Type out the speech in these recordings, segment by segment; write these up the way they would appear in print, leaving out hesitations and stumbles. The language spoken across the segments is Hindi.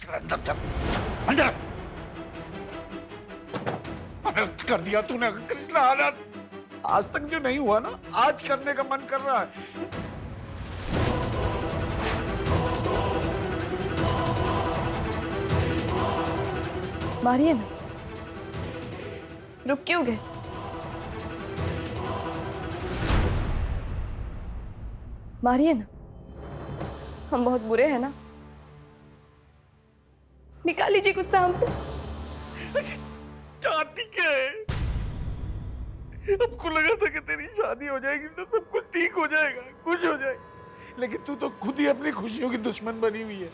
अंदर चल, अंदर। अनर्थ कर दिया तूने कृष्णा, अनर्थ। आज तक जो नहीं हुआ ना, आज करने का मन कर रहा है। मारिए ना, रुक क्यों गए? मारिए ना, हम बहुत बुरे हैं ना? निकाल लीजिए गुस्सा हम पे। चाहती क्या है? हमको लगा था कि तेरी शादी हो जाएगी तो सब कुछ ठीक हो जाएगा, खुश हो जाएगा, लेकिन तू तो खुद ही अपनी खुशियों की दुश्मन बनी हुई है।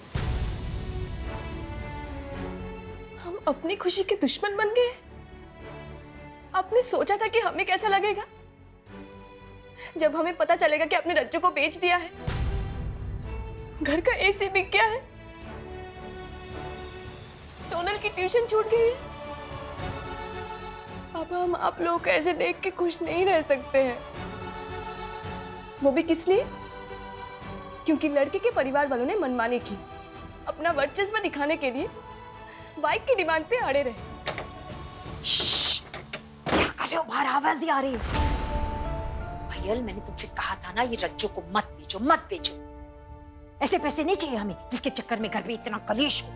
हम अपनी खुशी के दुश्मन बन गए? आपने सोचा था कि हमें कैसा लगेगा जब हमें पता चलेगा कि आपने रज्जू को बेच दिया है, घर का एसी बिक गया है, सोनल की ट्यूशन छूट गई है? अब हम आप लोगों को ऐसे देख के खुश नहीं रह सकते हैं। वो भी किस लिए? क्योंकि लड़के के परिवार वालों ने मनमानी की, अपना वर्चस्व दिखाने के लिए बाइक की डिमांड पे अड़े रहे। क्या कर रहे हो? बाहर आवाज ही आ रही है। भैया मैंने तुमसे कहा था ना, ये रज्जू को मत बेचो, मत बेचो। ऐसे पैसे नहीं चाहिए हमें जिसके चक्कर में घर में इतना कलेश हो।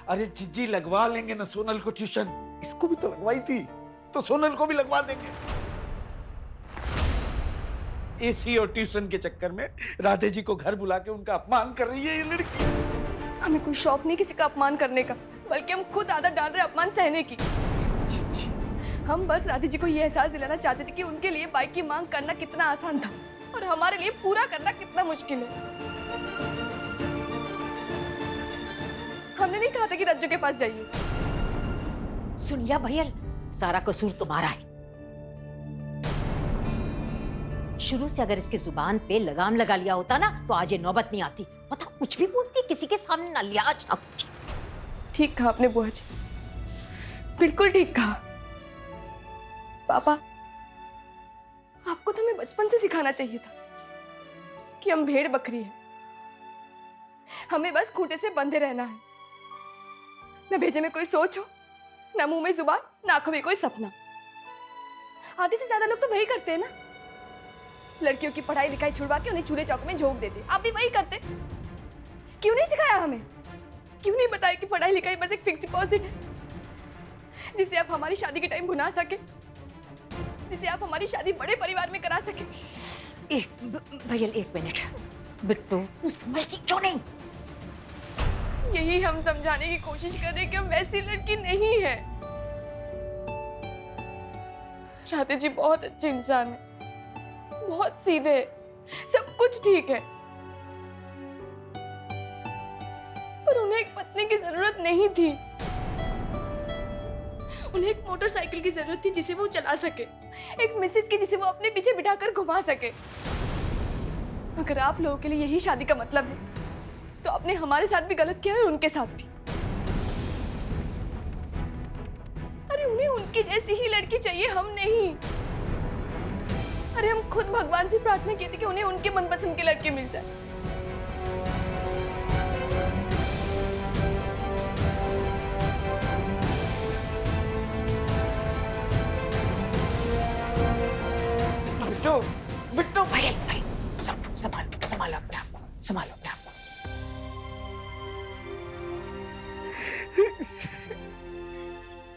अरे जीजी, लगवा लेंगे ना सोनल को ट्यूशन। इसको भी तो लगवाई थी, तो सोनल को भी लगवा देंगे। एसी और ट्यूशन के चक्कर में राधे जी को घर बुला के उनका अपमान कर रही है ये लड़की। हमें कोई शौक नहीं किसी का अपमान करने का, बल्कि हम खुद आदत डाल रहे अपमान सहने की। हम बस राधे जी को ये एहसास दिलाना चाहते थे कि उनके लिए बाइक की मांग करना कितना आसान था और हमारे लिए पूरा करना कितना मुश्किल है। हमने नहीं कहा था कि रज्जू के पास जाइए। सुन लिया भैया, सारा कसूर तुम्हारा है। शुरू से अगर इसकी जुबान पे लगाम लगा लिया होता ना, तो आज ये नौबत नहीं आती। पता कुछ भी बोलती, किसी के सामने ना लिहाज ना कुछ। ठीक कहा आपने बुआ जी, बिल्कुल ठीक कहा। पापा, आपको तो हमें बचपन से सिखाना चाहिए था कि हम भेड़ बकरी हैं, हमें बस खूंटे से बंधे रहना है। न भेजे में कोई सोच हो, न मुंह में जुबान, न आंखों में कोई सपना। आधे से ज्यादा लोग तो वही करते हैं ना, लड़कियों की पढ़ाई लिखाई छुड़वा के उन्हें चूल्हे चौक में झोंक देते। आप भी वही करते। क्यों नहीं सिखाया हमें? क्यों नहीं बताया कि पढ़ाई लिखाई बस एक फिक्स डिपॉजिट है जिसे आप हमारी शादी के टाइम भुना सके, जिसे आप हमारी शादी बड़े परिवार में करा सके। भैया एक मिनट, बिट्टू तू समझती क्यों नहीं? यही हम समझाने की कोशिश कर रहे हैं कि हम वैसी लड़की नहीं है। राधे जी बहुत अच्छे इंसान है, बहुत सीधे, सब कुछ ठीक है, पर उन्हें एक पत्नी की जरूरत नहीं थी। उन्हें एक मोटरसाइकिल की जरूरत थी जिसे वो चला सके, एक मिसेज की जिसे वो अपने पीछे बिठाकर घुमा सके। अगर आप लोगों के लिए यही शादी का मतलब है, तो आपने हमारे साथ भी गलत किया है और उनके साथ भी। अरे उन्हें उनकी जैसी ही लड़की चाहिए, हम नहीं। अरे हम खुद भगवान से प्रार्थना की थी कि उन्हें उनके मनपसंद के लड़के मिल जाए। बिट्टू, बिट्टू, भैया संभालो, संभालो अपने आप को, संभालो अपने आप को।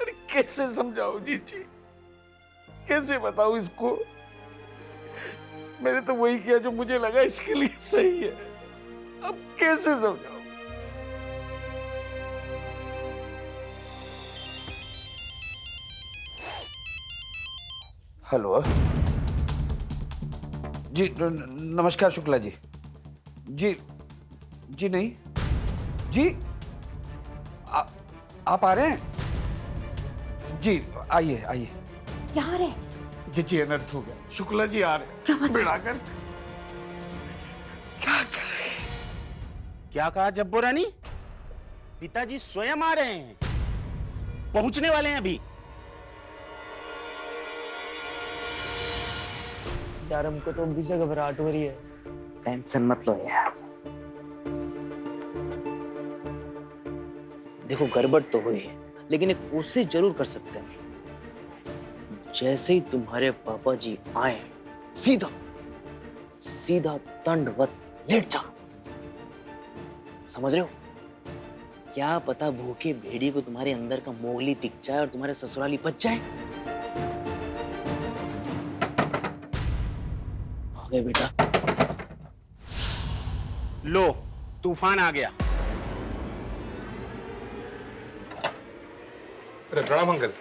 अरे कैसे समझाऊं जीजी, कैसे बताऊं इसको? मैंने तो वही किया जो मुझे लगा इसके लिए सही है। अब कैसे समझाऊं? हेलो जी, नमस्कार शुक्ला जी। जी जी नहीं जी, आप आ रहे हैं? जी आइए आइए। यहाँ रहे जी अनर्थ हो गया, शुक्ला जी आ रहे हैं बिड़ाकर। क्या करें? क्या कहा जब्बो रानी? पिताजी स्वयं आ रहे हैं, पहुंचने वाले हैं अभी। यार हमको तो अभी से घबराहट हो रही है। टेंशन मत लो यार। देखो गड़बड़ तो हुई है, लेकिन एक कोशिश जरूर कर सकते हैं। जैसे ही तुम्हारे पापा जी आए, सीधा सीधा दंडवत लेट जा। समझ रहे हो? क्या पता भूखे भेड़िए को तुम्हारे अंदर का मोगली दिख जाए और तुम्हारे ससुराली बच जाए। आ गए बेटा। लो, तूफान आ गया। अरे प्रणाम अंकल।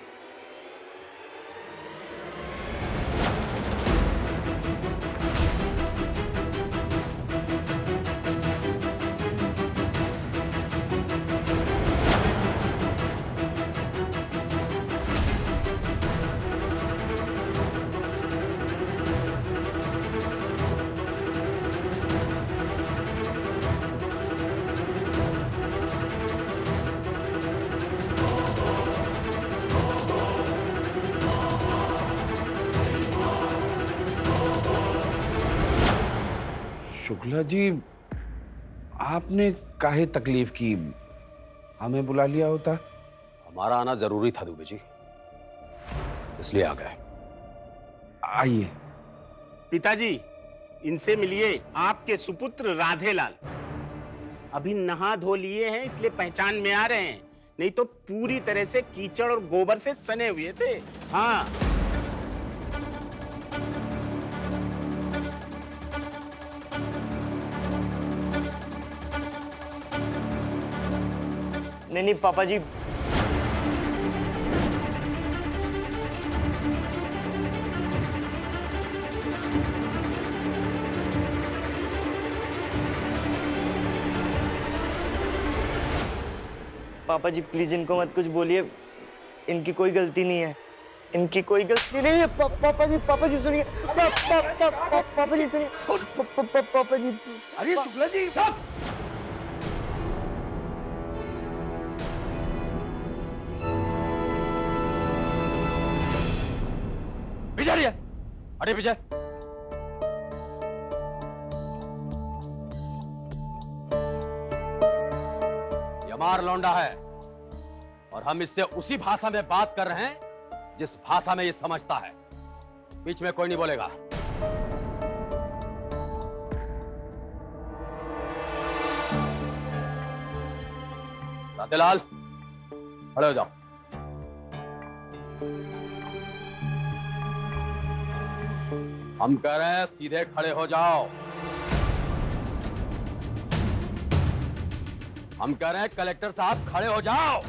शुक्ला जी, आपने काहे तकलीफ की? हमें बुला लिया होता। हमारा आना जरूरी था दुबे जी, इसलिए आ गए। आइए। पिताजी, इनसे मिलिए, आपके सुपुत्र राधेलाल। अभी नहा धो लिए हैं, इसलिए पहचान में आ रहे हैं, नहीं तो पूरी तरह से कीचड़ और गोबर से सने हुए थे। हाँ, नहीं पापा जी, पापा जी प्लीज इनको मत कुछ बोलिए, इनकी कोई गलती नहीं है, इनकी कोई गलती नहीं है। पापा जी सुनिए, पापा जी सुनिए, पापा जी। अरे शुक्ला जी, विजय, अरे विजय, यमार लौंडा है और हम इससे उसी भाषा में बात कर रहे हैं जिस भाषा में ये समझता है। बीच में कोई नहीं बोलेगा। राधेलाल, खड़े हो जाओ। हम कह रहे हैं सीधे खड़े हो जाओ। हम कह रहे हैं कलेक्टर साहब खड़े हो जाओ।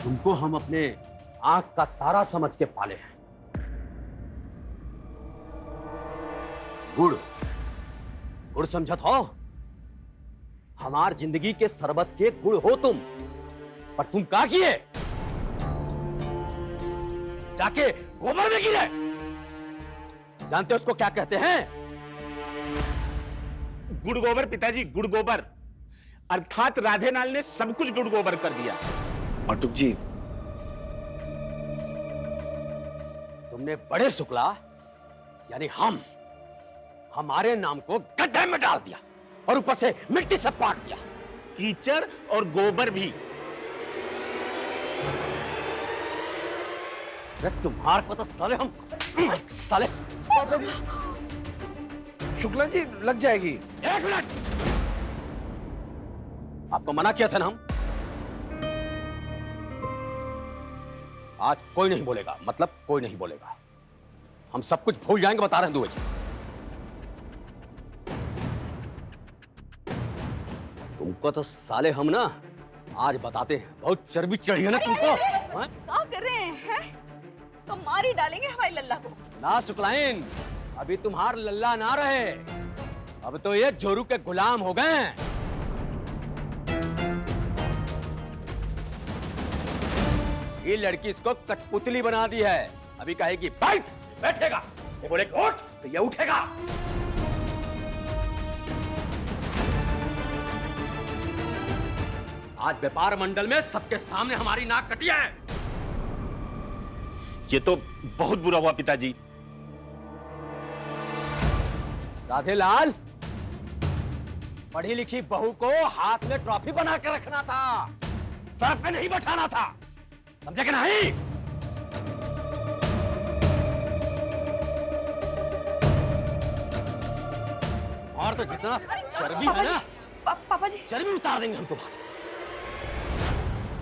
तुमको हम अपने आंख का तारा समझ के पाले हैं। गुड़ गुड़ समझत हो? हमार जिंदगी के शरबत के गुड़ हो तुम, पर तुम क्या किए? जाके गोबर में गिरे। जानते हो उसको क्या कहते हैं? गुड़ गोबर पिताजी, गुड़ गोबर। अर्थात राधेलाल ने सब कुछ गुड़ गोबर कर दिया। अटुक जी, तुमने बड़े शुक्ला यानी हमारे नाम को गड्ढे में डाल दिया और ऊपर से मिट्टी से पाट दिया। कीचड़ और गोबर भी। तुम्हारे को तो साले साले। शुक्ला जी लग जाएगी। एक मिनट, आपको मना किया था ना हम। आज कोई नहीं बोलेगा, मतलब कोई नहीं बोलेगा। हम सब कुछ भूल जाएंगे, बता रहे हैं दुबे जी। तुमको तो साले हम ना आज बताते हैं। बहुत चर्बी चढ़ी है ना तुमको। क्या कर रहे हैं? तो मार ही डालेंगे हमारी लल्ला को। ना शुक्लाइन, अभी तुम्हार लल्ला ना रहे, अब तो ये जोरू के गुलाम हो गए हैं। ये लड़की इसको कठपुतली बना दी है। अभी कहेगी बैठ, बैठेगा। ये बोले उठ तो ये उठेगा। आज व्यापार मंडल में सबके सामने हमारी नाक कटी है। ये तो बहुत बुरा हुआ पिताजी। राधेलाल, पढ़ी लिखी बहू को हाथ में ट्रॉफी बना के रखना था, सर पे नहीं बैठाना था, समझे कि नहीं? और तो जितना चर्बी है ना, पापा जी, चर्बी उतार देंगे हम तुम्हारी।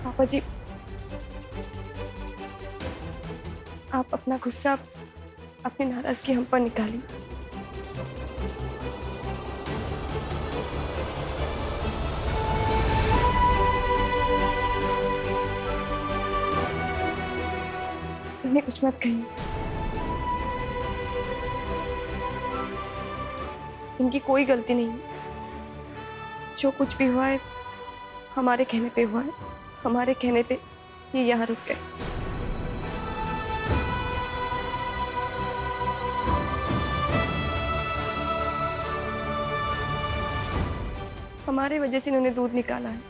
पापा जी, आप अपना गुस्सा, अपनी नाराजगी हम पर निकालिए। इन्हें कुछ मत कहिए। इनकी कोई गलती नहीं है। जो कुछ भी हुआ है हमारे कहने पे हुआ है। हमारे कहने पे ये यहाँ रुक गए। हमारे वजह से इन्होंने दूध निकाला है,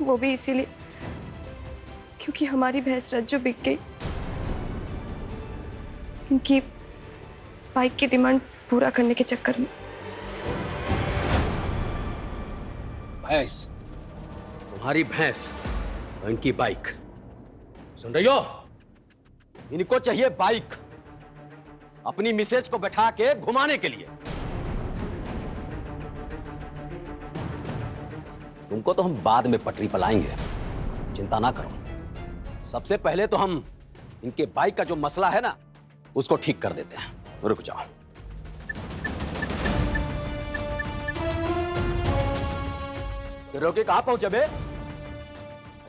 वो भी इसीलिए क्योंकि हमारी भैंस रज्जू बिक गई। इनकी बाइक की डिमांड पूरा करने के चक्कर में। भैंस, तुम्हारी भैंस और इनकी बाइक, सुन रही हो? इनको चाहिए बाइक अपनी मिसेज को बैठा के घुमाने के लिए। तुमको तो हम बाद में पटरी पर लाएंगे, चिंता ना करो। सबसे पहले तो हम इनके बाइक का जो मसला है ना, उसको ठीक कर देते हैं। रुक जाओ। रोके कहां पहुंचे बे?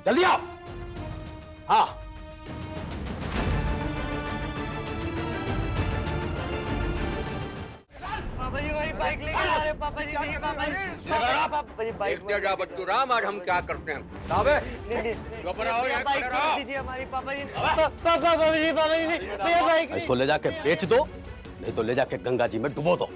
जल्दी आओ। हाँ, पापा जी हमारी बाइक लेके जा रहे हैं। पापा जी नहीं, पापा जी बाइक जा बच्चू राम, आज हम क्या करते हैं? साहब चुप रहो, यहाँ बाइक खड़े छोड़ रहो। दीजिए हमारी। पापा जी पापा जी नहीं, भैया बाइक इसको ले जाके बेच दो, नहीं तो ले जाके गंगा जी में डुबो दो।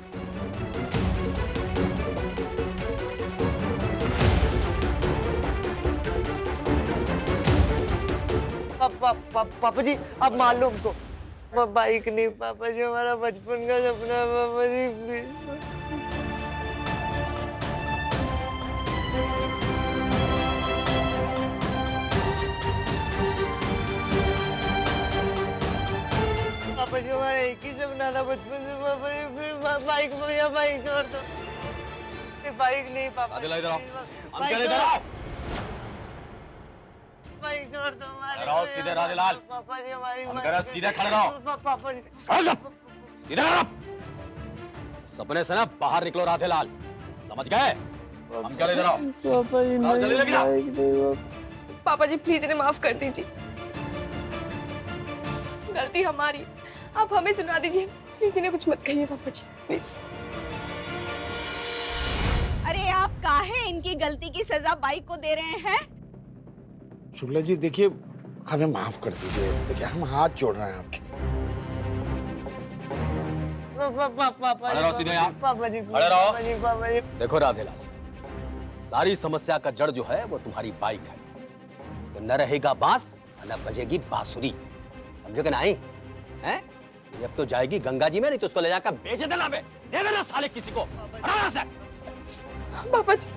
पापा जी आप मान लो हमको। बाइक नहीं पापा जी, हमारा बचपन का सपना है पापा जी, प्लीज। पापा जी हमारा एक ही सपना था बचपन से। पापा जी बाइक, भैया बाइक छोड़ दो। बाइक नहीं पापा जी, इधर आओ। बाइक इधर आओ। बाइक छोड़ दो हमारी। इधर आओ, सीधे राधेलाल। पापा जी हमारी अंकल, सीधे खड़े रहो। पापा जी सीधे रहो। सपने से ना बाहर निकलो राधेलाल, समझ गए? हम चले, इधर आओ। पापा जी आओ, जल्दी लेके जाओ। बाइक नहीं पापा जी प्लीज इन्हें माफ कर दीजिए। गलती हमारी, आप हमें सुना दीजिए। प्लीज इन्हें कुछ मत कहिए पापा जी, प्लीज। अरे आप काहे इनकी गलती की सजा बाइक को दे रहे हैं? शुक्ला जी देखिए, हमें माफ कर दीजिए। देखिए हम हाथ जोड़ रहे हैं आपके। खड़े रहो सीधे यहाँ। पापा जी खड़े रहो। पापा जी देखो राधेलाल, सारी समस्या का जड़ जो है वो तुम्हारी बाइक है। तो न रहेगा बांस न बजेगी बांसुरी, समझो कि नहीं? हैं? ये अब तो जाएगी गंगा जी में, नहीं तो उसको ले जाकर बेच देना बे। दे देना साले किसी को। आराम से। पापा जी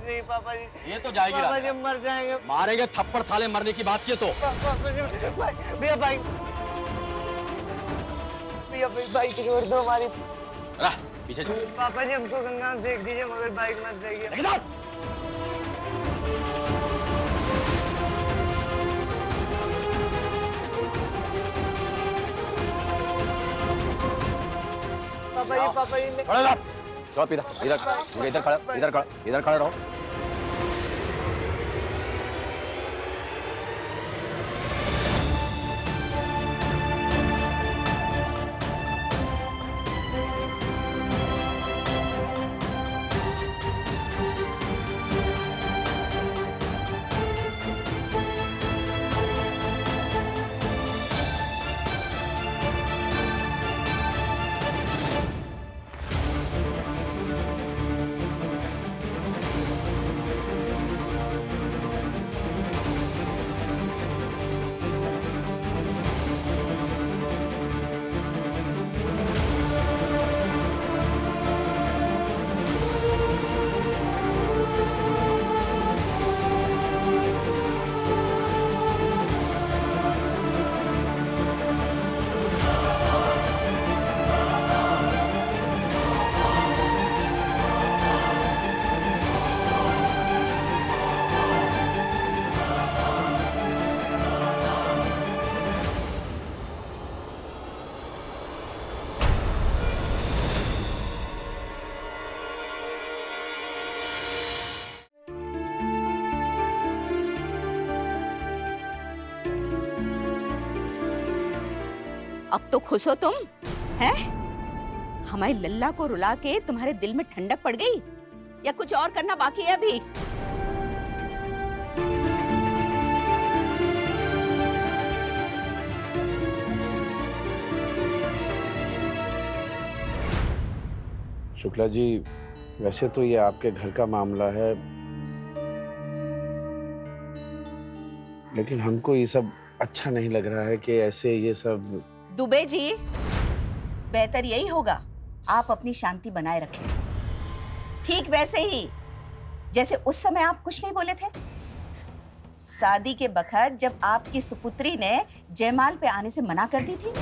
नहीं पापा जी, ये तो जाएगी पापा जी राधेलाल। हम मर जाएंगे। मारेंगे थप्पड़ साले, मरने की बात की तो। पापा जी भैया बाइक, भैया बाइक छोड़ दो हमारी। रह, पीछे छोड़। पापा जी हमको गंगा में फेंक दीजिए, मगर बाइक मत फेंकिए। लेके जाओ। पापा जी खड़े रहो। चलो इधर इधर इधर खड़े, इधर खड़े रहो। अब तो खुश हो तुम, हैं? हमारी लल्ला को रुला के तुम्हारे दिल में ठंडक पड़ गई या कुछ और करना बाकी है अभी? शुक्ला जी, वैसे तो ये आपके घर का मामला है, लेकिन हमको ये सब अच्छा नहीं लग रहा है कि ऐसे ये सब। दुबे जी, बेहतर यही होगा आप अपनी शांति बनाए रखें, ठीक वैसे ही जैसे उस समय आप कुछ नहीं बोले थे। शादी के बखत जब आपकी सुपुत्री ने जयमाल पे आने से मना कर दी थी।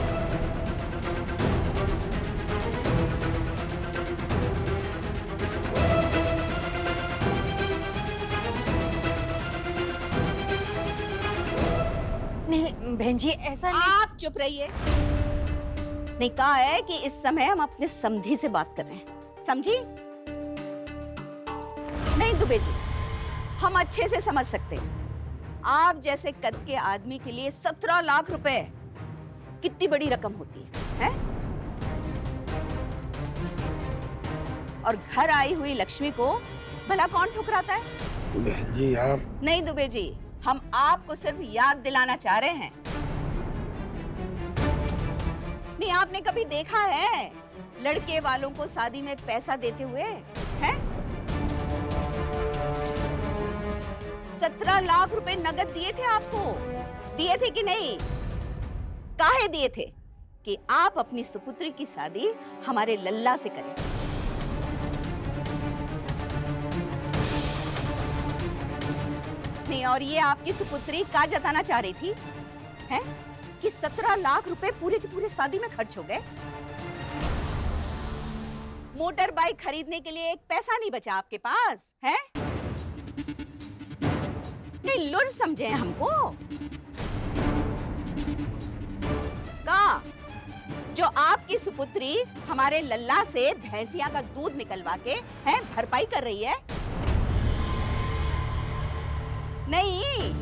नहीं बहन जी, ऐसा नहीं। आप चुप रहिए। नहीं, कहा है कि इस समय हम अपने समधी से बात कर रहे हैं, समझी? नहीं दुबे जी, हम अच्छे से समझ सकते हैं आप जैसे कद के आदमी के लिए 17 लाख रुपए कितनी बड़ी रकम होती है? और घर आई हुई लक्ष्मी को भला कौन ठुकराता है? बहन जी आप। नहीं दुबे जी, हम आपको सिर्फ याद दिलाना चाह रहे हैं। नहीं, आपने कभी देखा है लड़के वालों को शादी में पैसा देते हुए? हैं? 17 लाख रुपए नगद दिए थे आपको, दिए थे कि नहीं? काहे दिए थे? कि आप अपनी सुपुत्री की शादी हमारे लल्ला से करें। नहीं, और ये आपकी सुपुत्री का जताना चाह रही थी हैं कि 17 लाख रुपए पूरे की पूरे शादी में खर्च हो गए। मोटर बाइक खरीदने के लिए एक पैसा नहीं बचा आपके पास, हैं? नहीं, लुर समझे हमको का जो आपकी सुपुत्री हमारे लल्ला से भैंसिया का दूध निकलवा के हैं भरपाई कर रही है? नहीं,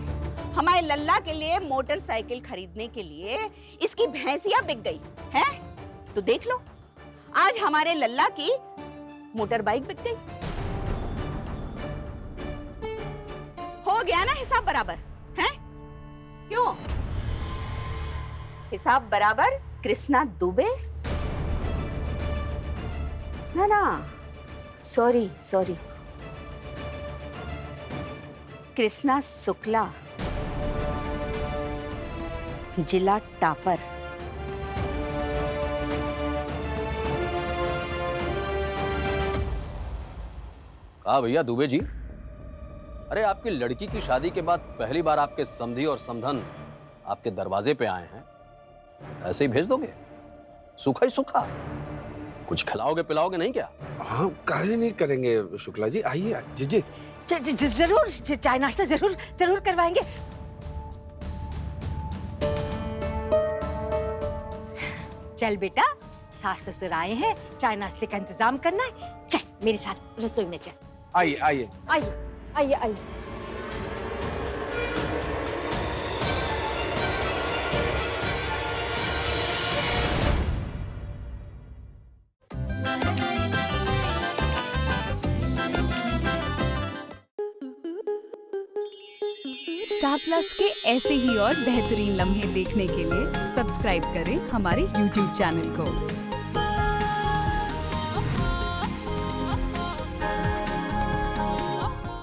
हमारे लल्ला के लिए मोटरसाइकिल खरीदने के लिए इसकी भैंसिया बिक गई है। तो देख लो, आज हमारे लल्ला की मोटर बाइक बिक गई। हो गया ना हिसाब बराबर, हैं? क्यों? हिसाब बराबर कृष्णा दुबे? ना, सॉरी, कृष्णा शुक्ला, जिला टापर। कहा भैया दुबे जी, अरे आपकी लड़की की शादी के बाद पहली बार आपके समधी और समधन आपके दरवाजे पे आए हैं, ऐसे ही भेज दोगे? सूखा ही सूखा, कुछ खिलाओगे पिलाओगे नहीं क्या? हाँ, काहे नहीं करेंगे शुक्ला जी, आइए जी। जरूर, चाय नाश्ता जरूर करवाएंगे। चल बेटा, सास ससुर आए हैं, चाय नाश्ते का इंतजाम करना है। चल मेरे साथ रसोई में चल। आइए। स्टार प्लस के ऐसे ही और बेहतरीन लम्हे देखने के लिए सब्सक्राइब करें हमारे YouTube चैनल को।